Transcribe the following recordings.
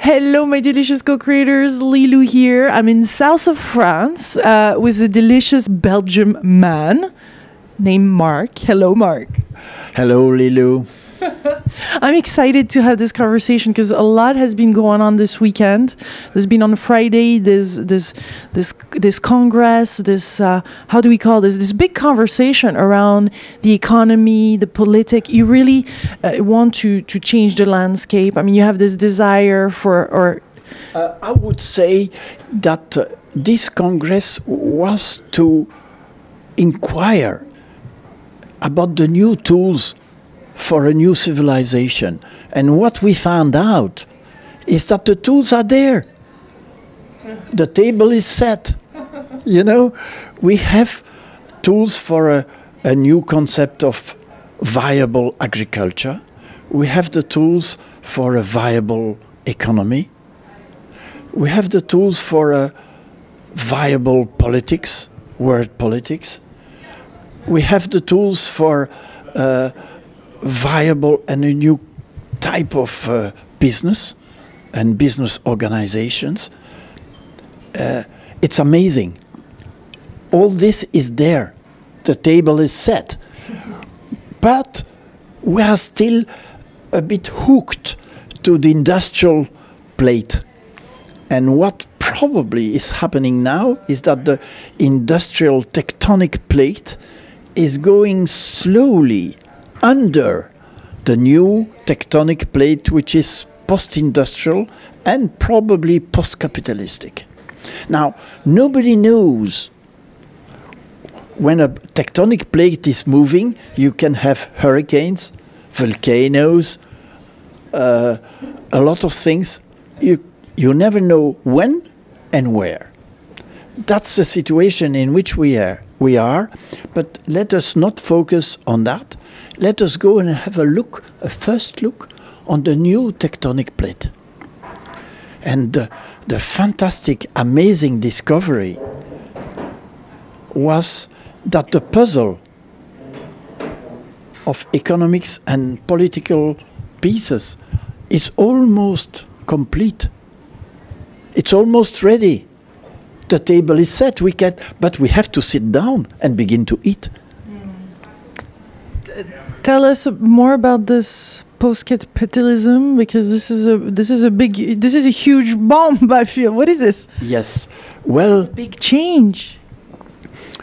Hello, my delicious co-creators. Lilou here. I'm in south of France with a delicious Belgian man named Marc. Hello, Marc. Hello, Lilou. I'm excited to have this conversation because a lot has been going on this weekend. There's been on Friday this congress, this how do we call this? This big conversation around the economy, the politics. You really want to change the landscape. I mean, you have this desire for, I would say that this congress was to inquire about the new tools for a new civilization. And what we found out is that the tools are there. The table is set. You know, we have tools for a new concept of viable agriculture. We have the tools for a viable economy. We have the tools for a viable politics, world politics. We have the tools for viable and a new type of business and business organizations. It's amazing. All this is there. The table is set. But we are still a bit hooked to the industrial plate. And what probably is happening now is that the industrial tectonic plate is going slowly under the new tectonic plate, which is post-industrial and probably post-capitalistic. Now, nobody knows. When a tectonic plate is moving, you can have hurricanes, volcanoes, a lot of things. You never know when and where. That's the situation in which we are, but let us not focus on that. Let us go and have a first look on the new tectonic plate. And the fantastic, amazing discovery was that the puzzle of economics and political pieces is almost complete. It's almost ready. The table is set, but we have to sit down and begin to eat. Tell us more about this post-capitalism, because this is a huge bomb. I feel. What is this? Yes, well, it's a big change.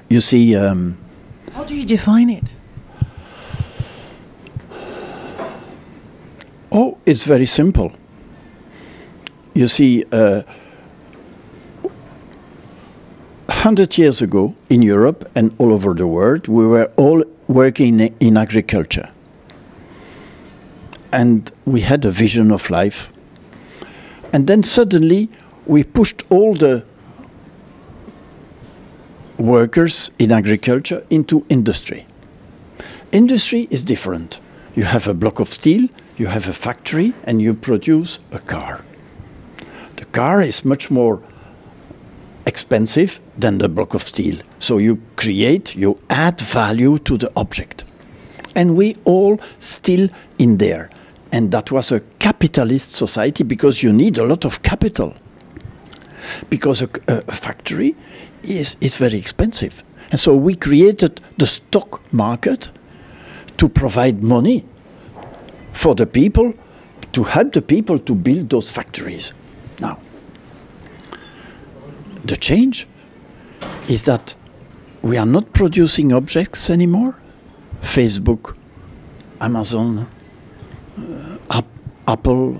You see, how do you define it? Oh, it's very simple. You see, 100 years ago in Europe and all over the world, we were all working in agriculture. And we had a vision of life. And then suddenly we pushed all the workers in agriculture into industry. Industry is different. You have a block of steel, you have a factory, and you produce a car. The car is much more expensive than the block of steel. So you add value to the object. And we all still in there. And that was a capitalist society because you need a lot of capital. Because a factory is very expensive. And so we created the stock market to provide money for the people, to help the people to build those factories. Now, the change is that we are not producing objects anymore. Facebook, Amazon, Apple,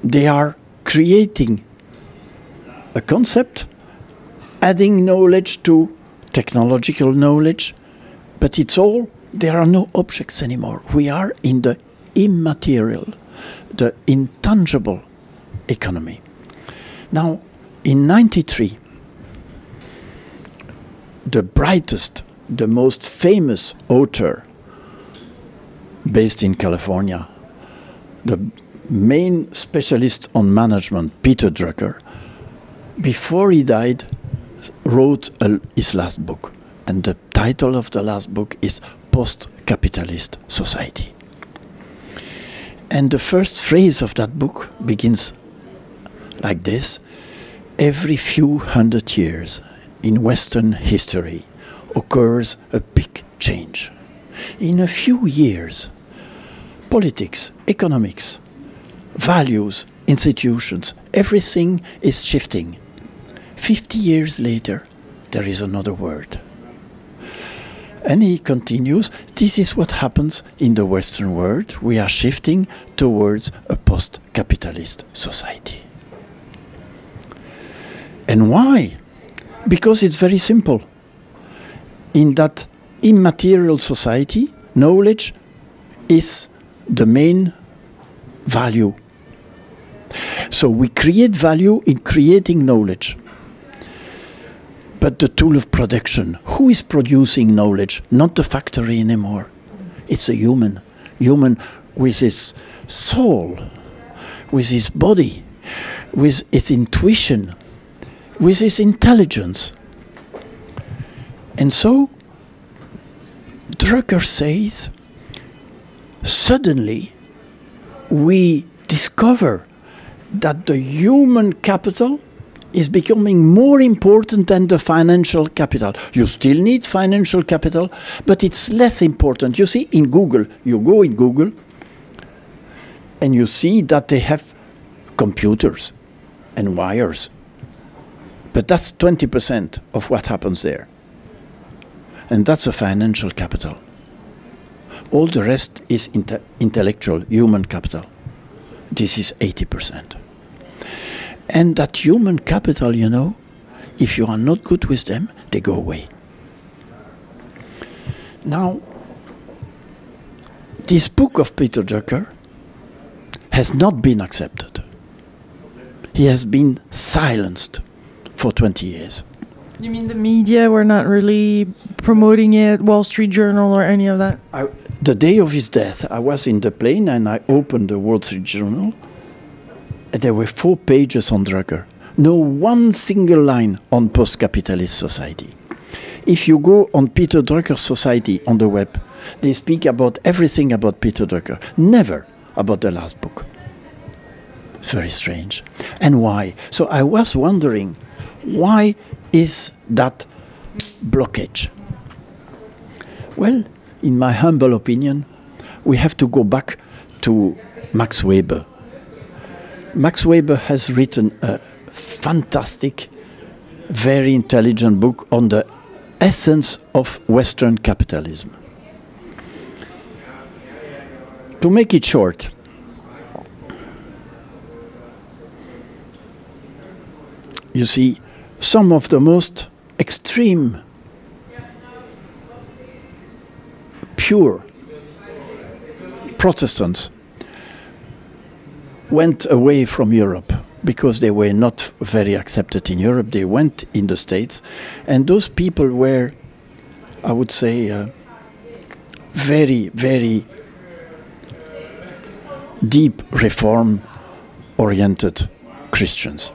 they are creating a concept, adding knowledge to technological knowledge, but it's all, there are no objects anymore. We are in the immaterial, the intangible economy. Now, in '93, the brightest, the most famous author based in California, the main specialist on management, Peter Drucker, before he died, wrote his last book. And the title of the last book is Post-Capitalist Society. And the first phrase of that book begins like this: every few hundred years in Western history occurs a big change. In a few years, politics, economics, values, institutions, everything is shifting. 50 years later, there is another word. And he continues, this is what happens in the Western world. We are shifting towards a post-capitalist society. And why? Because it's very simple. In that immaterial society, knowledge is the main value. So we create value in creating knowledge. But the tool of production, who is producing knowledge? Not the factory anymore. It's a human. Human with his soul, with his body, with his intuition, with his intelligence. And so, Drucker says, suddenly we discover that the human capital is becoming more important than the financial capital. You still need financial capital, but it's less important. You see, in Google, you go in Google, and you see that they have computers and wires. But that's 20% of what happens there. And that's a financial capital. All the rest is intellectual, human capital. This is 80%. And that human capital, you know, if you are not good with them, they go away. Now, this book of Peter Drucker has not been accepted. He has been silenced for 20 years. You mean the media were not really promoting it, Wall Street Journal or any of that? The day of his death, I was in the plane and I opened the Wall Street Journal. And there were 4 pages on Drucker. No one single line on post-capitalist society. If you go on Peter Drucker Society on the web, they speak about everything about Peter Drucker, never about the last book. It's very strange. And why? So I was wondering, why is that blockage? Well, in my humble opinion, we have to go back to Max Weber. Max Weber has written a fantastic, very intelligent book on the essence of Western capitalism. To make it short, you see, some of the most extreme, pure Protestants went away from Europe because they were not very accepted in Europe. They went in the States, and those people were, I would say, very, very deep reform-oriented Christians.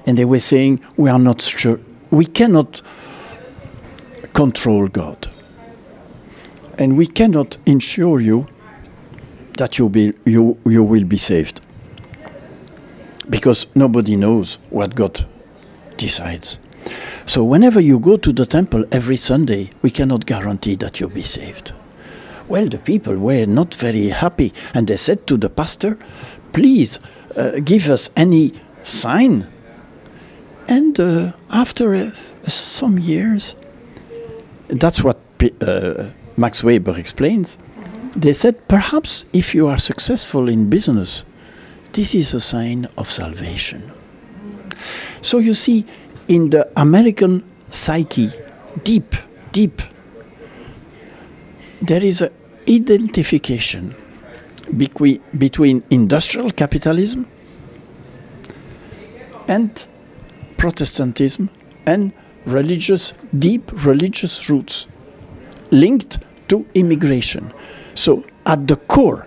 And they were saying, we are not sure, we cannot control God. And we cannot ensure you that you will be saved. Because nobody knows what God decides. So whenever you go to the temple every Sunday, we cannot guarantee that you'll be saved. Well, the people were not very happy, and they said to the pastor, please give us any sign. And after some years, that's what Max Weber explains, they said, perhaps if you are successful in business, this is a sign of salvation. So you see, in the American psyche, deep, there is an identification between industrial capitalism and Protestantism and deep religious roots linked to immigration. So at the core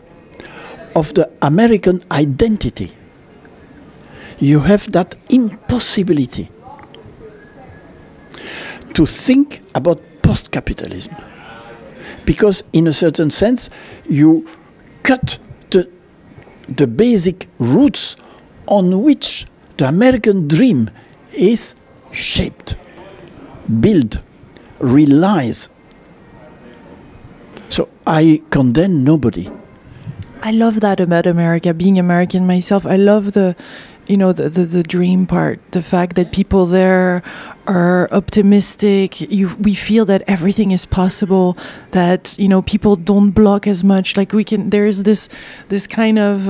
of the American identity, you have that impossibility to think about post-capitalism. Because in a certain sense, you cut the basic roots on which the American dream is shaped, built, relies. So I condemn nobody. I love that about America. Being American myself, I love the dream part. The fact that people there are optimistic. We feel that everything is possible. That people don't block as much. Like there is this kind of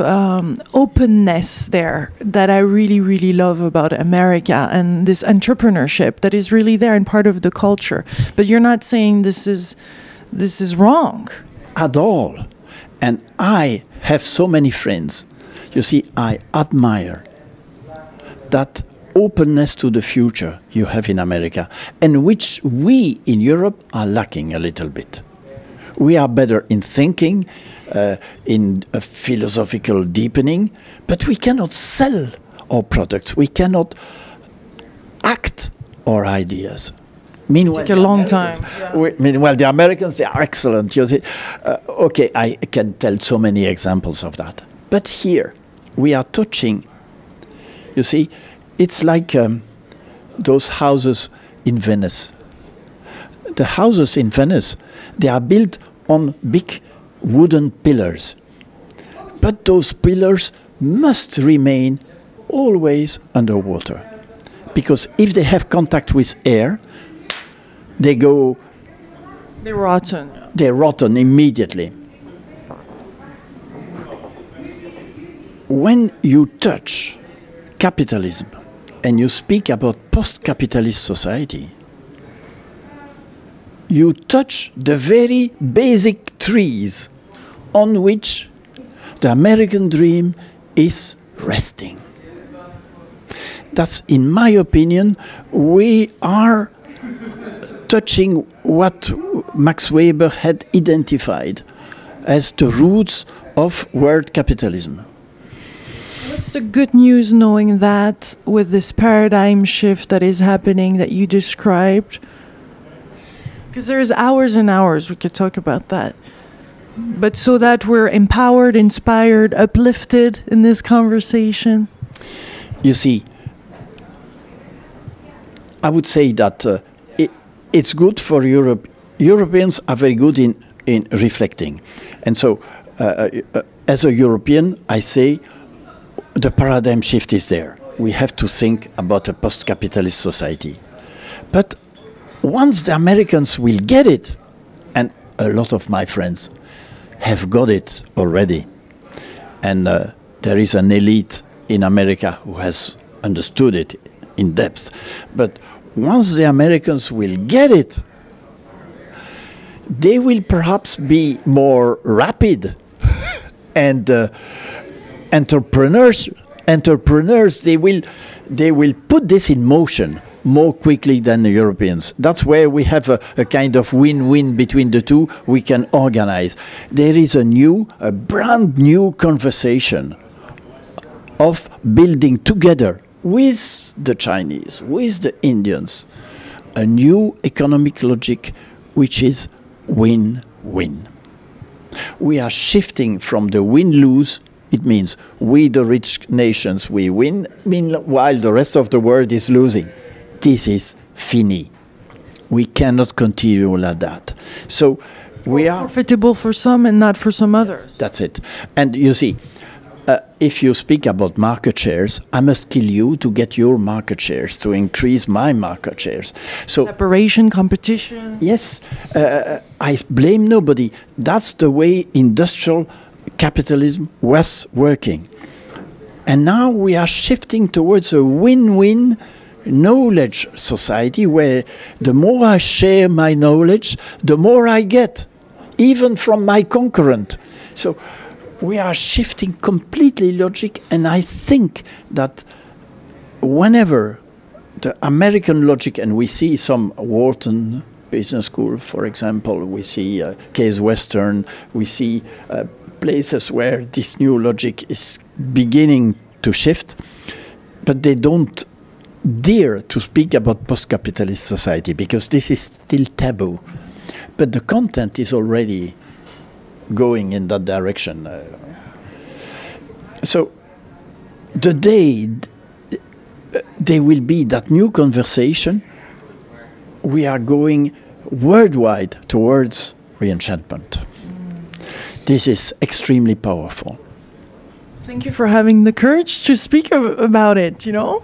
openness there that I really, really love about America, and this entrepreneurship that is really there and part of the culture. But you're not saying this is wrong at all. And I have so many friends. You see, I admire that openness to the future you have in America, and which we in Europe are lacking a little bit. We are better in thinking, in a philosophical deepening, but we cannot sell our products. We cannot act our ideas. Meanwhile, take a long time. Meanwhile, the Americans, they are excellent. You see, okay, I can tell so many examples of that. But here, we are touching, you see, it's like those houses in Venice. The houses in Venice, they are built on big wooden pillars. But those pillars must remain always underwater. Because if they have contact with air, they're rotten. They're rotten immediately. When you touch capitalism and you speak about post-capitalist society, you touch the very basic trees on which the American dream is resting. That's, in my opinion, we are touching what Max Weber had identified as the roots of world capitalism. What's the good news knowing that with this paradigm shift that is happening that you described? Because there's hours and hours we could talk about that. But so that we're empowered, inspired, uplifted in this conversation. You see, I would say that it's good for Europe. Europeans are very good in reflecting. And so, as a European, I say the paradigm shift is there. We have to think about a post-capitalist society. But once the Americans will get it, and a lot of my friends have got it already, and there is an elite in America who has understood it in depth. But once the Americans will get it, they will perhaps be more rapid and entrepreneurs, they will put this in motion more quickly than the Europeans. That's where we have a kind of win-win between the two. We can organize. There is a brand new conversation of building together with the Chinese, with the Indians, a new economic logic which is win-win. We are shifting from the win-lose. It means we, the rich nations, we win, meanwhile the rest of the world is losing. This is fini. We cannot continue like that. So we are profitable for some and not for some others. That's it. And you see, if you speak about market shares, I must kill you to get your market shares, to increase my market shares. So separation, competition. Yes, I blame nobody. That's the way industrial capitalism was working. And now we are shifting towards a win-win knowledge society where the more I share my knowledge, the more I get, even from my concurrent. So we are shifting completely logic, and I think that whenever the American logic, and we see some Wharton Business School, for example, we see Case Western, we see places where this new logic is beginning to shift, but they don't dare to speak about post-capitalist society because this is still taboo. But the content is already going in that direction. So the day there will be that new conversation, we are going worldwide towards re-enchantment. This is extremely powerful. Thank you for having the courage to speak about it, you know?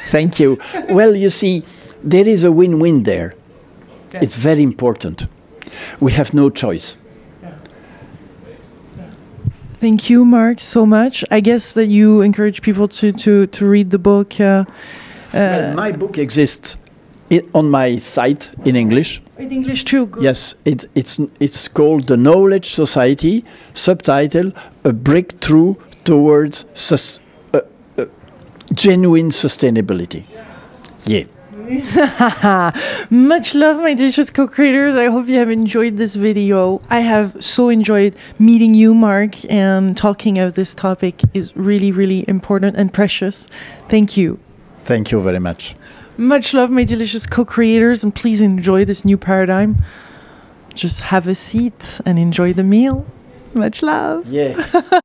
Thank you. Well, you see, there is a win-win there. Yeah. It's very important. We have no choice. Thank you, Marc, so much. I guess that you encourage people to read the book. Well, my book exists on my site in English. In English too. Good. Yes, it's called The Knowledge Society, subtitle, A Breakthrough Towards Genuine Sustainability. Yeah. Much love, my delicious co-creators. I hope you have enjoyed this video. I have so enjoyed meeting you, Marc, and talking of this topic is really, really important and precious. Thank you. Thank you very much. Much love, my delicious co-creators, and please enjoy this new paradigm. Just have a seat and enjoy the meal. Much love. Yeah.